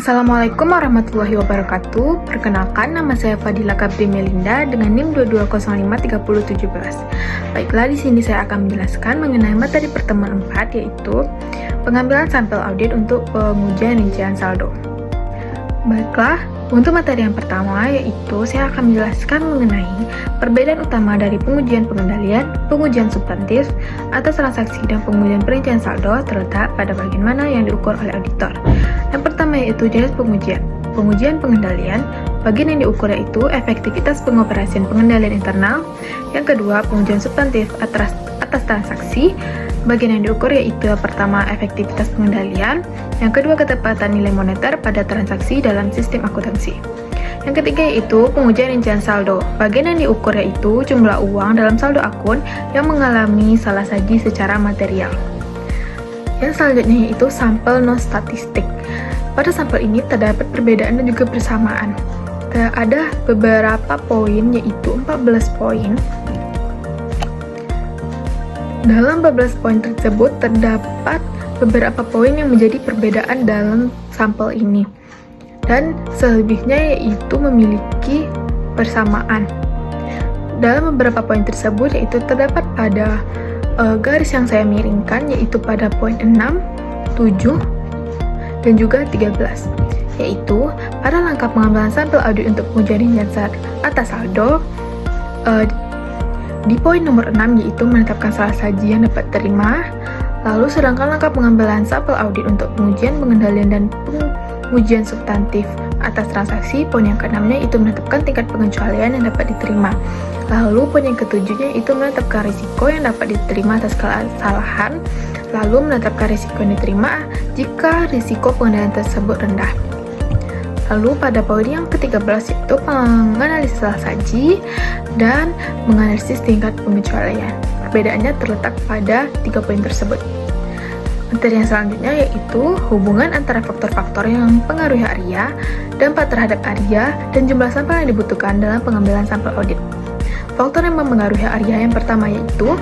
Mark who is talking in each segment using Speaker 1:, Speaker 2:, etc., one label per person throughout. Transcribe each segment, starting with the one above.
Speaker 1: Assalamualaikum warahmatullahi wabarakatuh. Perkenalkan, nama saya Fadila Kapri Melinda dengan NIM 22053017. Baiklah, di sini saya akan menjelaskan mengenai materi pertemuan 4, yaitu pengambilan sampel audit untuk pengujian rincian saldo. Baiklah, untuk materi yang pertama yaitu saya akan menjelaskan mengenai perbedaan utama dari pengujian pengendalian, pengujian substantif, atas transaksi dan pengujian perincian saldo terletak pada bagian mana yang diukur oleh auditor. Yang pertama yaitu jenis pengujian. Pengujian pengendalian, bagian yang diukur yaitu efektivitas pengoperasian pengendalian internal. Yang kedua, pengujian substantif atas transaksi. Bagian yang diukur yaitu pertama efektivitas pengendalian, yang kedua ketepatan nilai moneter pada transaksi dalam sistem akuntansi. Yang ketiga yaitu pengujian rincian saldo. Bagian yang diukur yaitu jumlah uang dalam saldo akun yang mengalami salah saji secara material. Yang selanjutnya yaitu sampel non statistik. Pada sampel ini terdapat perbedaan dan juga persamaan. Ada beberapa poin yaitu 14 poin. Dalam 14 poin tersebut terdapat beberapa poin yang menjadi perbedaan dalam sampel ini, dan selebihnya yaitu memiliki persamaan. Dalam beberapa poin tersebut yaitu terdapat pada garis yang saya miringkan, yaitu pada poin 6, 7, dan juga 13, yaitu pada langkah pengambilan sampel audit untuk pengujian rincian atas saldo. Di poin nomor 6 yaitu menetapkan salah saji yang dapat diterima. Lalu sedangkan langkah pengambilan sampel audit untuk pengujian pengendalian dan pengujian substantif atas transaksi, poin yang ke-6-nya itu menetapkan tingkat pengecualian yang dapat diterima. Lalu poin yang ke-7-nya itu menetapkan risiko yang dapat diterima atas kesalahan. Lalu menetapkan risiko yang diterima jika risiko pengendalian tersebut rendah. Lalu pada poin yang ke-13 yaitu menganalisis salah saji dan menganalisis tingkat pengecualian. Perbedaannya terletak pada 3 poin tersebut. Materi yang selanjutnya yaitu hubungan antara faktor-faktor yang mempengaruhi area, dampak terhadap area, dan jumlah sampel yang dibutuhkan dalam pengambilan sampel audit. Faktor yang mempengaruhi area yang pertama yaitu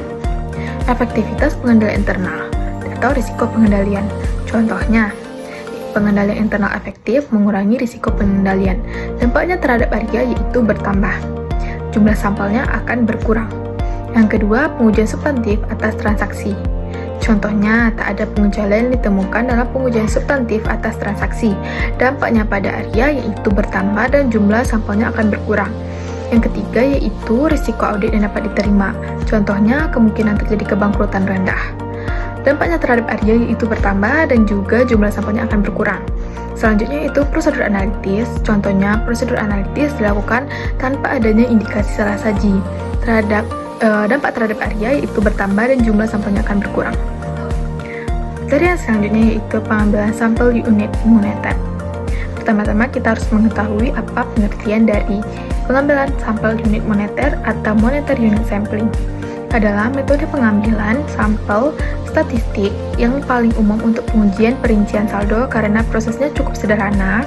Speaker 1: efektivitas pengendalian internal atau risiko pengendalian. Contohnya, pengendalian internal efektif mengurangi risiko pengendalian. Dampaknya terhadap area yaitu bertambah. Jumlah sampelnya akan berkurang. Yang kedua, pengujian substantif atas transaksi. Contohnya, tak ada pengecualian ditemukan dalam pengujian substantif atas transaksi. Dampaknya pada area yaitu bertambah dan jumlah sampelnya akan berkurang. Yang ketiga yaitu risiko audit yang dapat diterima. Contohnya, kemungkinan terjadi kebangkrutan rendah. Dampaknya terhadap area yaitu bertambah dan juga jumlah sampelnya akan berkurang. Selanjutnya yaitu prosedur analitis. Contohnya, prosedur analitis dilakukan tanpa adanya indikasi salah saji. Dampak terhadap area yaitu bertambah dan jumlah sampelnya akan berkurang. Materi yang selanjutnya yaitu pengambilan sampel unit moneter. Pertama-tama kita harus mengetahui apa pengertian dari pengambilan sampel unit moneter atau moneter unit sampling. Adalah metode pengambilan sampel statistik yang paling umum untuk pengujian perincian saldo karena prosesnya cukup sederhana,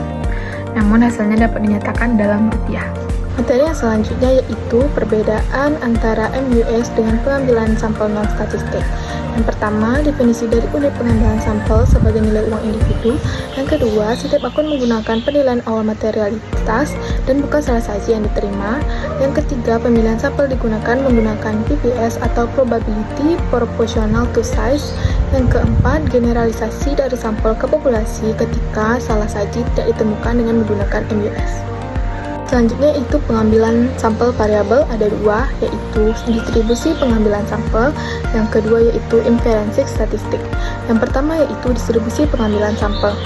Speaker 1: namun hasilnya dapat dinyatakan dalam rupiah. Materi yang selanjutnya yaitu perbedaan antara MUS dengan pengambilan sampel non-statistik. Yang pertama, definisi dari unit pengambilan sampel sebagai nilai uang individu. Yang kedua, setiap akun menggunakan penilaian awal materialitas dan bukan salah saji yang diterima. Yang ketiga, pemilihan sampel digunakan menggunakan PPS atau Probability Proportional to Size. Yang keempat, generalisasi dari sampel ke populasi ketika salah saji tidak ditemukan dengan menggunakan MUS. Selanjutnya itu pengambilan sampel variabel, ada dua, yaitu distribusi pengambilan sampel. Yang kedua yaitu inferensic statistik. Yang pertama yaitu distribusi pengambilan sampel.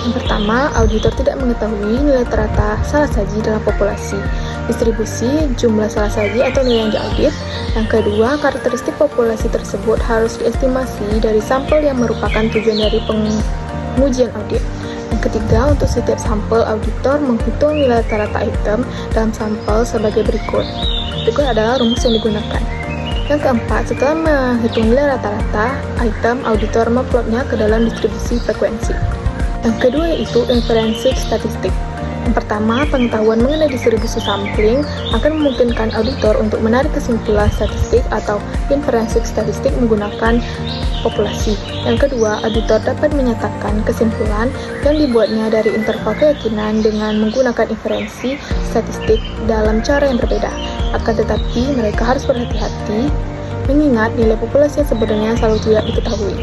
Speaker 1: Yang pertama, auditor tidak mengetahui nilai rata salah saji dalam populasi. Distribusi jumlah salah saji atau nilai yang diaudit. Yang kedua, karakteristik populasi tersebut harus diestimasi dari sampel yang merupakan tujuan dari pengujian audit. Yang ketiga, untuk setiap sampel, auditor menghitung nilai rata-rata item dalam sampel sebagai berikut. Berikut adalah rumus yang digunakan. Yang keempat, setelah menghitung nilai rata-rata item, auditor memplotnya ke dalam distribusi frekuensi. Yang kedua yaitu inferencing statistik. Yang pertama, pengetahuan mengenai distribusi sampling akan memungkinkan auditor untuk menarik kesimpulan statistik atau inferencing statistik menggunakan populasi. Yang kedua, auditor dapat menyatakan kesimpulan yang dibuatnya dari interval keyakinan dengan menggunakan inferensi statistik dalam cara yang berbeda. Akan tetapi, mereka harus berhati-hati mengingat nilai populasi yang sebenarnya selalu tidak diketahui.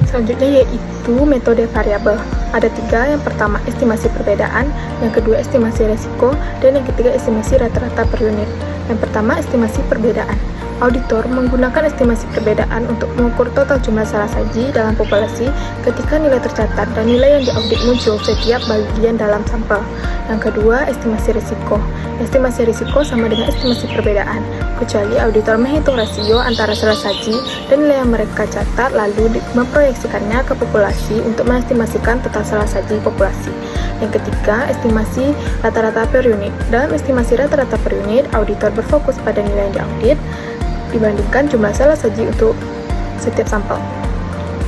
Speaker 1: Selanjutnya yaitu metode variabel. Ada 3, yang pertama estimasi perbedaan, yang kedua estimasi resiko, dan yang ketiga estimasi rata-rata per unit. Yang pertama estimasi perbedaan. Auditor menggunakan estimasi perbedaan untuk mengukur total jumlah salah saji dalam populasi ketika nilai tercatat dan nilai yang diaudit muncul setiap bagian dalam sampel. Yang kedua, estimasi risiko. Estimasi risiko sama dengan estimasi perbedaan, kecuali auditor menghitung rasio antara salah saji dan nilai yang mereka catat lalu memproyeksikannya ke populasi untuk mengestimasikan total salah saji populasi. Yang ketiga, estimasi rata-rata per unit. Dalam estimasi rata-rata per unit, auditor berfokus pada nilai yang diaudit dibandingkan jumlah salah saji untuk setiap sampel.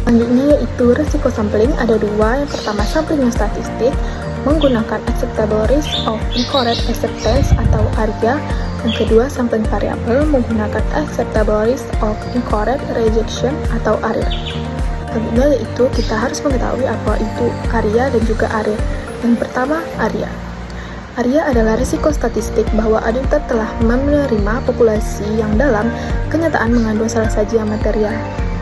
Speaker 1: Selanjutnya yaitu risiko sampling. Ada 2, yang pertama sampling statistik menggunakan acceptable risk of incorrect acceptance atau ARIA. Yang kedua, sampling variabel menggunakan acceptable risk of incorrect rejection atau ARIA. Selanjutnya yaitu kita harus mengetahui apa itu ARIA dan juga ARIA. Yang pertama, ARIA. ARIA adalah risiko statistik bahwa auditor telah menerima populasi yang dalam kenyataan mengandung salah saji yang material.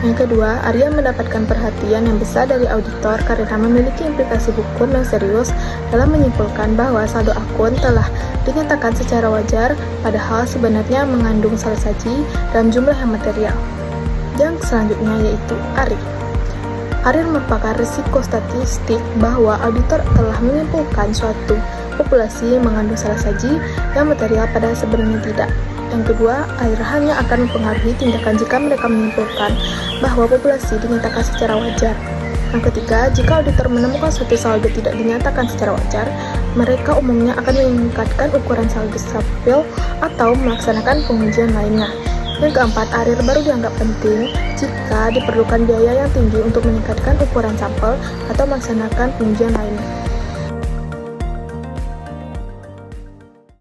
Speaker 1: Yang kedua, ARIA mendapatkan perhatian yang besar dari auditor karena memiliki implikasi hukum yang serius dalam menyimpulkan bahwa saldo akun telah dinyatakan secara wajar padahal sebenarnya mengandung salah saji dalam jumlah yang material. Yang selanjutnya yaitu ARI. ARI merupakan risiko statistik bahwa auditor telah menyimpulkan suatu populasi mengandung salah saji yang material padahal sebenarnya tidak. Yang kedua, ARI hanya akan mempengaruhi tindakan jika mereka menyimpulkan bahwa populasi dinyatakan secara wajar. Yang ketiga, jika auditor menemukan suatu saldo tidak dinyatakan secara wajar, mereka umumnya akan meningkatkan ukuran saldo sampel atau melaksanakan pengujian lainnya. Yang keempat, ARIR baru dianggap penting jika diperlukan biaya yang tinggi untuk meningkatkan ukuran sampel atau melaksanakan pengujian lainnya.